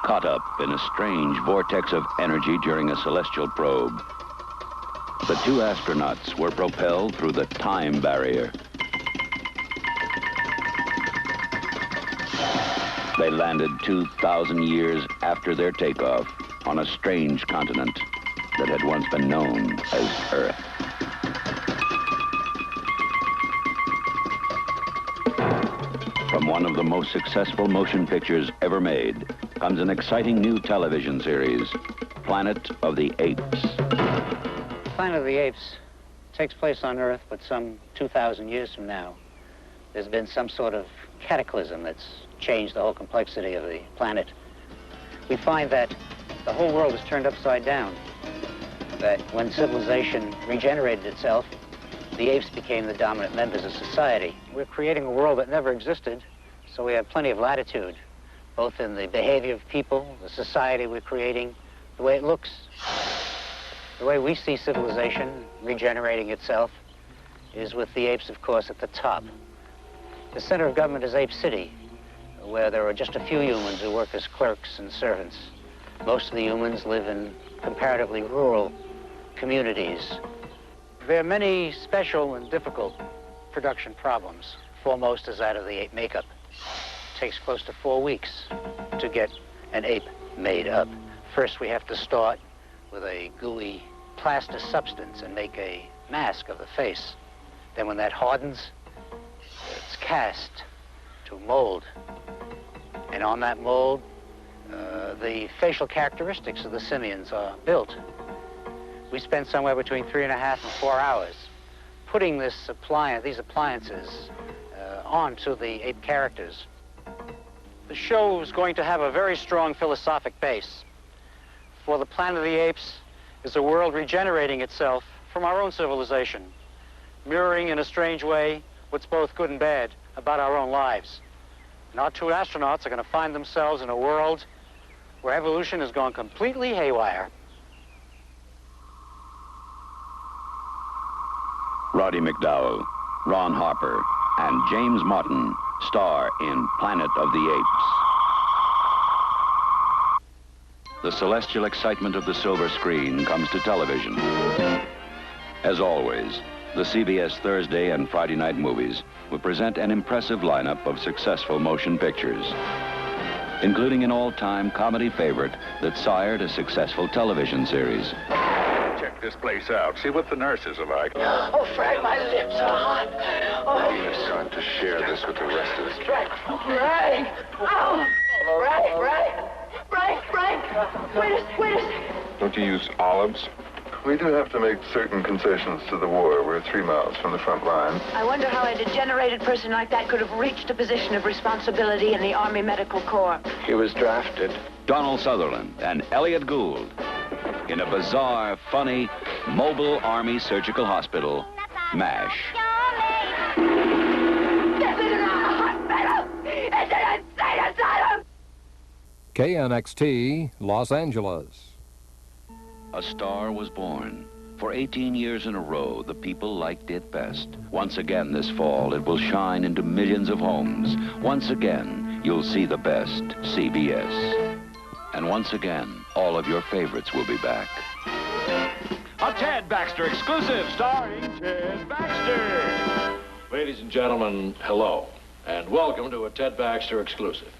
caught up in a strange vortex of energy during a celestial probe. The two astronauts were propelled through the time barrier. They landed 2,000 years after their takeoff on a strange continent that had once been known as Earth. From one of the most successful motion pictures ever made comes an exciting new television series, Planet of the Apes. Planet of the Apes takes place on Earth, but some 2,000 years from now. There's been some sort of cataclysm that's changed the whole complexity of the planet. We find that the whole world is turned upside down, that when civilization regenerated itself, the apes became the dominant members of society. We're creating a world that never existed, so we have plenty of latitude, both in the behavior of people, the society we're creating, the way it looks. The way we see civilization regenerating itself is with the apes, of course, at the top. The center of government is Ape City, where there are just a few humans who work as clerks and servants. Most of the humans live in comparatively rural communities. There are many special and difficult production problems. Foremost is that of the ape makeup. It takes close to 4 weeks to get an ape made up. First, we have to start with a gooey plaster substance and make a mask of the face. Then when that hardens, it's cast to mold. And on that mold, the facial characteristics of the simians are built. We spend somewhere between 3.5 and 4 hours putting these appliances onto the ape characters. The show is going to have a very strong philosophic base. For the Planet of the Apes is a world regenerating itself from our own civilization, mirroring in a strange way what's both good and bad about our own lives. And our two astronauts are going to find themselves in a world where evolution has gone completely haywire. Roddy McDowell, Ron Harper, and James Martin star in Planet of the Apes. The celestial excitement of the silver screen comes to television. As always, the CBS Thursday and Friday night movies will present an impressive lineup of successful motion pictures, including an all-time comedy favorite that sired a successful television series. Check this place out. See what the nurses are like. Oh, Frank, my lips are hot. Oh, You're trying to share this with the rest of us. Frank! Ow! Frank! Wait a second. Don't you use olives? We do have to make certain concessions to the war. We're 3 miles from the front line. I wonder how a degenerated person like that could have reached a position of responsibility in the Army Medical Corps. He was drafted. Donald Sutherland and Elliot Gould in a bizarre, funny, mobile Army surgical hospital, MASH. This isn't a hospital! It's an insane asylum! KNXT, Los Angeles. A star was born. For 18 years in a row, the people liked it best. Once again this fall, it will shine into millions of homes. Once again, you'll see the best CBS. And once again, all of your favorites will be back. A Ted Baxter exclusive starring Ted Baxter. Ladies and gentlemen, hello, and welcome to a Ted Baxter exclusive.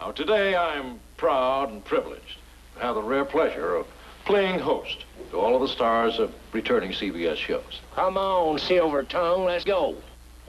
Now, today I'm proud and privileged to have the rare pleasure of playing host to all of the stars of returning CBS shows. Come on, Silver Tongue, let's go.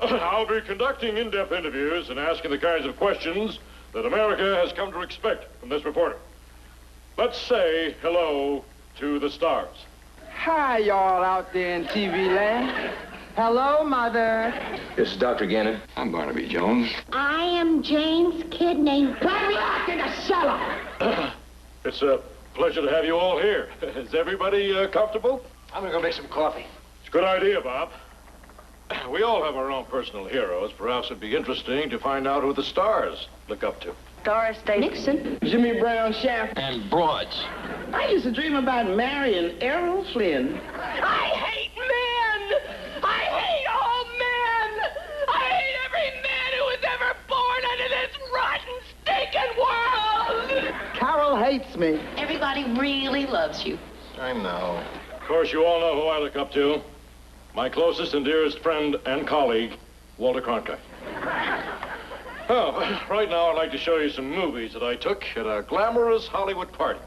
I'll be conducting in-depth interviews and asking the kinds of questions that America has come to expect from this reporter. Let's say hello to the stars. Hi, y'all out there in TV land. Hello, Mother. This is Dr. Gannon. I'm Barnaby Jones. I am Jane's kid named Lock in the cellar! It's a pleasure to have you all here. Is everybody comfortable? I'm gonna go make some coffee. It's a good idea, Bob. We all have our own personal heroes. Perhaps it'd be interesting to find out who the stars look up to. Doris Day. Nixon. Jimmy Brown Shaft. And broads. I used to dream about marrying Errol Flynn. I hate men! I hate all men! I hate every man who was ever born into this rotten, stinking world! Carol hates me. Everybody really loves you. I know. Of course, you all know who I look up to. My closest and dearest friend and colleague, Walter Cronkite. Oh, right now I'd like to show you some movies that I took at a glamorous Hollywood party,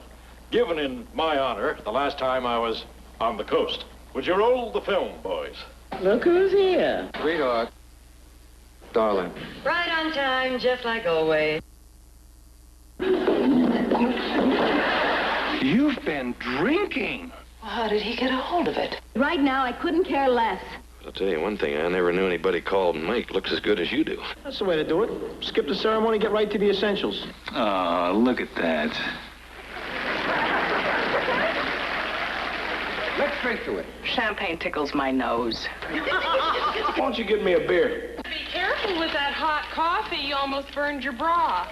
given in my honor the last time I was on the coast. Would you roll the film, boys? Look who's here. Sweetheart. Darling. Right on time, just like always. You've been drinking. Well, how did he get a hold of it? Right now, I couldn't care less. I'll tell you one thing, I never knew anybody called Mike looks as good as you do. That's the way to do it. Skip the ceremony, get right to the essentials. Oh, look at that. Let's drink to it. Champagne tickles my nose. Why don't you give me a beer? Be careful with that hot coffee. You almost burned your bra.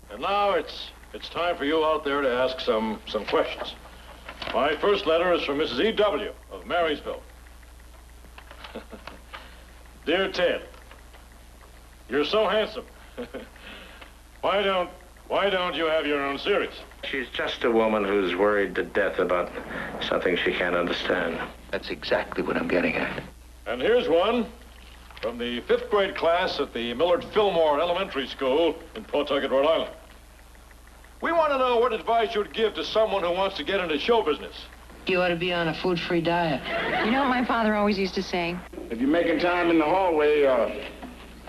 And now it's time for you out there to ask some questions. My first letter is from Mrs. E.W. of Marysville. Dear Ted, you're so handsome. Why don't you have your own series? She's just a woman who's worried to death about something she can't understand. That's exactly what I'm getting at. And here's one from the 5th grade class at the Millard Fillmore Elementary School in Pawtucket, Rhode Island. We want to know what advice you would give to someone who wants to get into show business. You ought to be on a food-free diet. You know what my father always used to say? If you're making time in the hallway,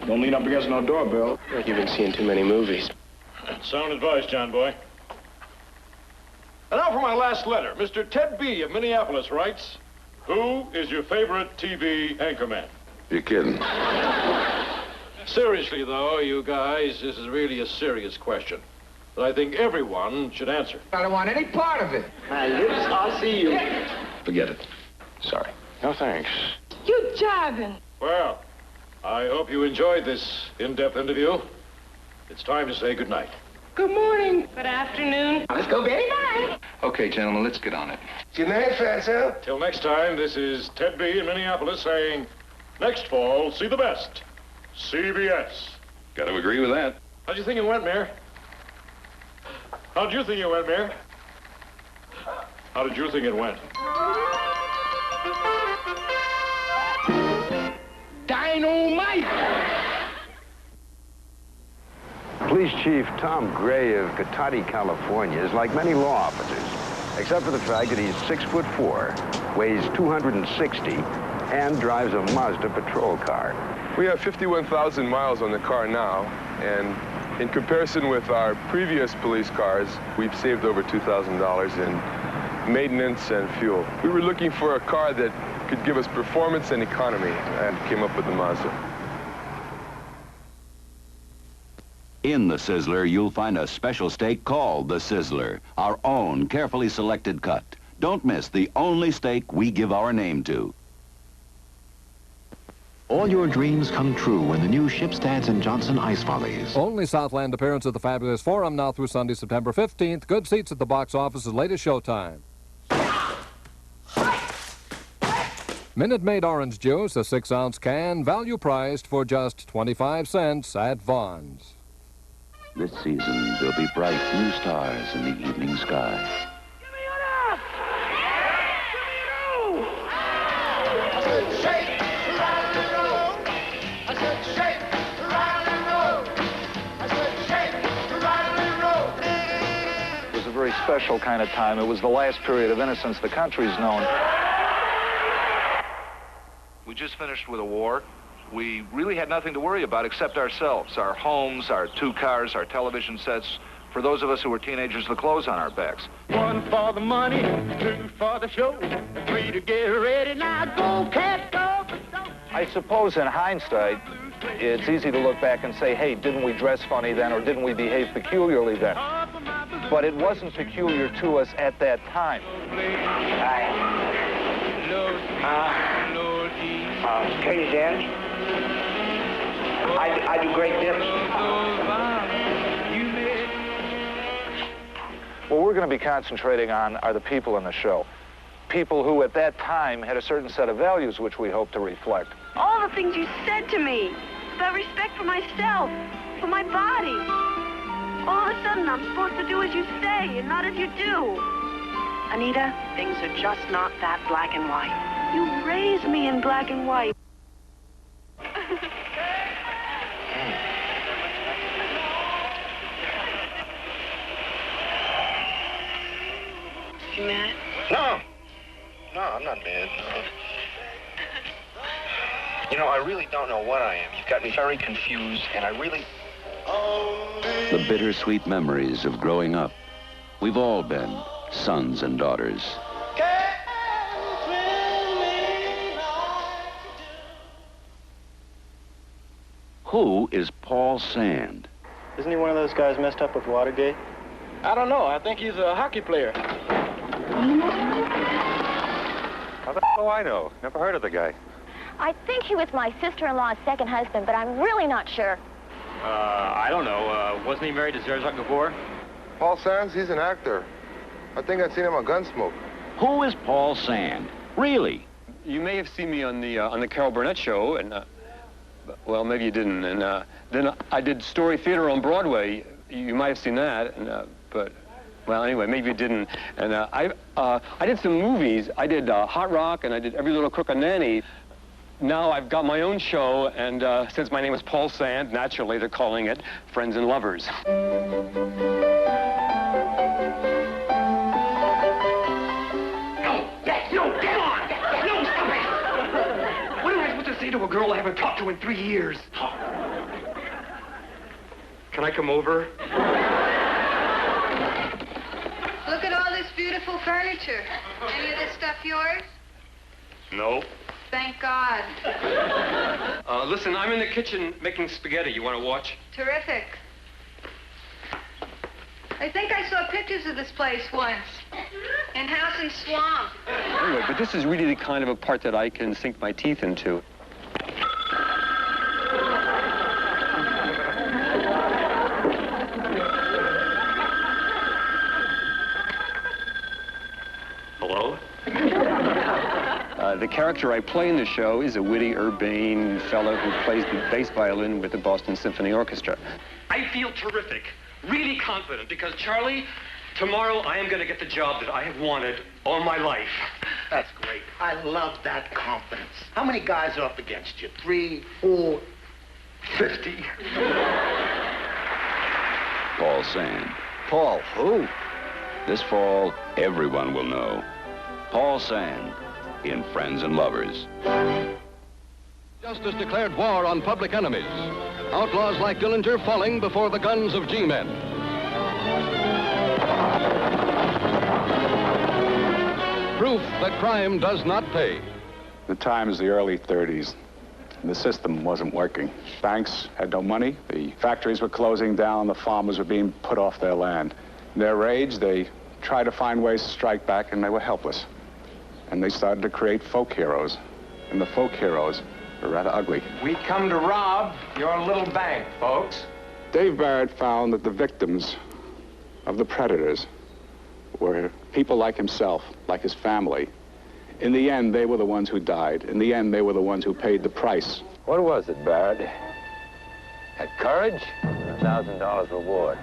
don't lean up against no doorbell. You've been seeing too many movies. Sound advice, John boy. And now for my last letter. Mr. Ted B. of Minneapolis writes, who is your favorite TV anchorman? You're kidding. Seriously, though, you guys, this is really a serious question that I think everyone should answer. I don't want any part of it. My lips, I'll see you. Forget it. Sorry. No, thanks. You jiving. Well, I hope you enjoyed this in-depth interview. It's time to say goodnight. Good morning. Good afternoon. Let's go, Betty. Bye. Okay, gentlemen, let's get on it. Good night, Fatso. Till next time, this is Ted B. in Minneapolis saying, next fall, see the best. CBS. Got to agree with that. How'd you think it went, Mayor? How'd you think it went, Mayor? How did you think it went? Dynamite! Police Chief Tom Gray of Cotati, California is like many law officers, except for the fact that he's 6'4", weighs 260, and drives a Mazda patrol car. We have 51,000 miles on the car now, and in comparison with our previous police cars, we've saved over $2,000 in maintenance and fuel. We were looking for a car that could give us performance and economy, and came up with the Mazda. In the Sizzler, you'll find a special steak called the Sizzler, our own carefully selected cut. Don't miss the only steak we give our name to. All your dreams come true when the new Shipstads & Johnson Ice Follies. Only Southland appearance at the Fabulous Forum now through Sunday, September 15th. Good seats at the box office as late as showtime. Minute Maid orange juice, a 6-ounce can, value priced for just 25 cents at Vaughn's. This season, there'll be bright new stars in the evening sky. It was a very special kind of time. It was the last period of innocence the country's known. We just finished with a war. We really had nothing to worry about except ourselves, our homes, our 2 cars, our television sets. For those of us who were teenagers, the clothes on our backs. 1 for the money, 2 for the show, 3 to get ready. Now go, cat, go. I suppose in hindsight, it's easy to look back and say, hey, didn't we dress funny then, or didn't we behave peculiarly then? But it wasn't peculiar to us at that time. Can you dance? I do great dips. What we're going to be concentrating on are the people in the show. People who at that time had a certain set of values which we hope to reflect. All the things you said to me. about respect for myself, for my body. All of a sudden, I'm supposed to do as you say and not as you do. Anita, things are just not that black and white. You raised me in black and white. You mad? No. No, I'm not mad. No. You know, I really don't know what I am. You've got me very confused, and I really... The bittersweet memories of growing up. We've all been sons and daughters. Who is Paul Sand? Isn't he one of those guys messed up with Watergate? I don't know. I think he's a hockey player. How the hell do I know? Never heard of the guy. I think he was my sister-in-law's second husband, but I'm really not sure. I don't know. Wasn't he married to Zsa Gabor? Paul Sands, he's an actor. I think I've seen him on Gunsmoke. Who is Paul Sand? Really? You may have seen me on the Carol Burnett show, and well, maybe you didn't. And then I did Story Theater on Broadway. You might have seen that, and but well, anyway, maybe you didn't. And I did some movies. I did Hot Rock, and I did Every Little Crook and Nanny. Now I've got my own show, and since my name is Paul Sand, naturally they're calling it Friends and Lovers. No, get on! No, stop it! What am I supposed to say to a girl I haven't talked to in 3 years? Can I come over? Look at all this beautiful furniture. Any of this stuff yours? No. Thank God. Listen, I'm in the kitchen making spaghetti. You want to watch? Terrific. I think I saw pictures of this place once. In House and Swamp. Anyway, but this is really the kind of a part that I can sink my teeth into. Hello? The character I play in the show is a witty, urbane fellow who plays the bass violin with the Boston Symphony Orchestra. I feel terrific, really confident, because, Charlie, tomorrow I am going to get the job that I have wanted all my life. That's great. I love that confidence. How many guys are up against you? 3, 4, 50? Paul Sand. Paul who? This fall, everyone will know. Paul Sand in Friends and Lovers. Justice declared war on public enemies. Outlaws like Dillinger falling before the guns of G-men. Proof that crime does not pay. The time is the early 30s. The system wasn't working. Banks had no money. The factories were closing down. The farmers were being put off their land. In their rage, they tried to find ways to strike back, and they were helpless. And they started to create folk heroes. And the folk heroes were rather ugly. We come to rob your little bank, folks. Dave Barrett found that the victims of the predators were people like himself, like his family. In the end, they were the ones who died. In the end, they were the ones who paid the price. What was it, Barrett? Had courage? $1,000 reward.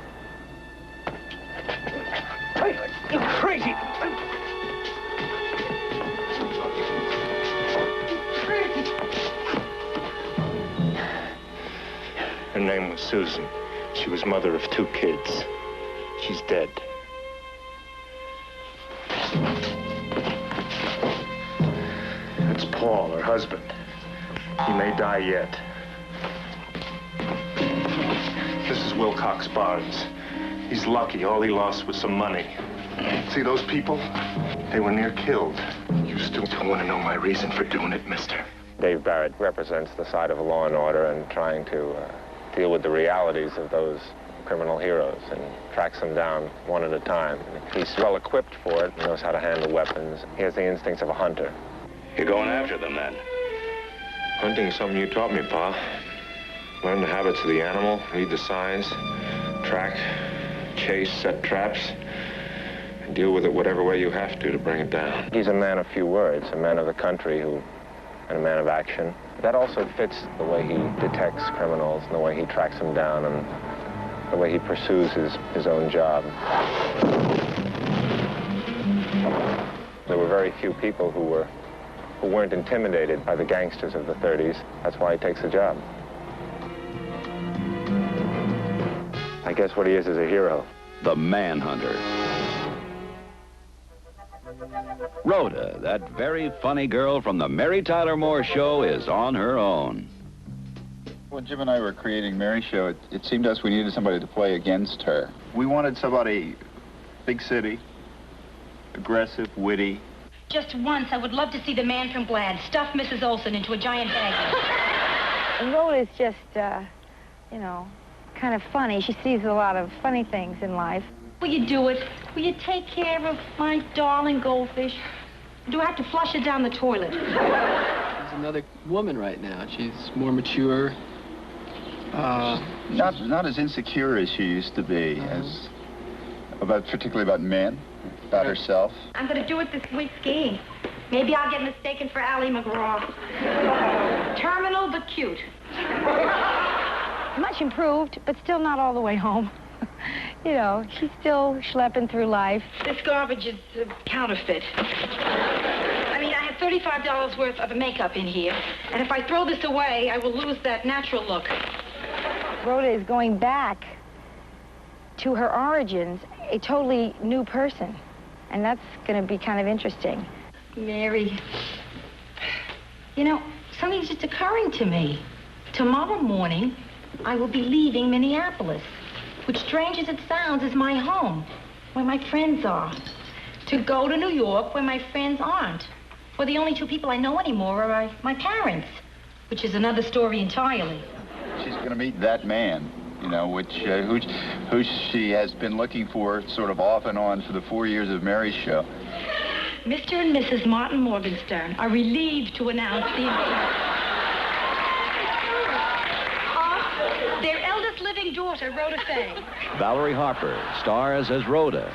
Hey, you crazy! Her name was Susan. She was mother of 2 kids. She's dead. That's Paul, her husband. He may die yet. This is Wilcox Barnes. He's lucky. All he lost was some money. See those people? They were near killed. You still don't want to know my reason for doing it, mister. Dave Barrett represents the side of law and order and trying to deal with the realities of those criminal heroes and tracks them down one at a time. He's well equipped for it. He knows how to handle weapons. He has the instincts of a hunter. You're going after them, then? Hunting is something you taught me, Pa. Learn the habits of the animal, read the signs, track, chase, set traps, and deal with it whatever way you have to bring it down. He's a man of few words, a man of the country and a man of action. That also fits the way he detects criminals and the way he tracks them down and the way he pursues his own job. There were very few people who weren't intimidated by the gangsters of the 30s. That's why he takes the job. I guess what he is a hero. The Manhunter. Rhoda, that very funny girl from the Mary Tyler Moore Show, is on her own. When Jim and I were creating Mary's show, it seemed to us we needed somebody to play against her. We wanted somebody big city, aggressive, witty. Just once, I would love to see the man from Glad stuff Mrs. Olson into a giant bag. Rhoda's just, you know, kind of funny. She sees a lot of funny things in life. Will you do it? Will you take care of my darling goldfish? Do I have to flush it down the toilet? There's another woman right now. She's more mature. Not as insecure as she used to be, particularly about men, about herself. I'm going to do it this week skiing. Maybe I'll get mistaken for Ally McGraw. Terminal but cute. Much improved, but still not all the way home. You know, she's still schlepping through life. This garbage is counterfeit. I mean, I have $35 worth of makeup in here, and if I throw this away, I will lose that natural look. Rhoda is going back to her origins, a totally new person, and that's going to be kind of interesting. Mary, you know, something's just occurring to me. Tomorrow morning, I will be leaving Minneapolis, which, strange as it sounds, is my home, where my friends are. To go to New York, where my friends aren't. Where the only two people I know anymore are my parents, which is another story entirely. She's going to meet that man, you know, who she has been looking for sort of off and on for the 4 years of Mary's show. Mr. and Mrs. Martin Morgenstern are relieved to announce their eldest living daughter, Rhoda Fay. Valerie Harper stars as Rhoda.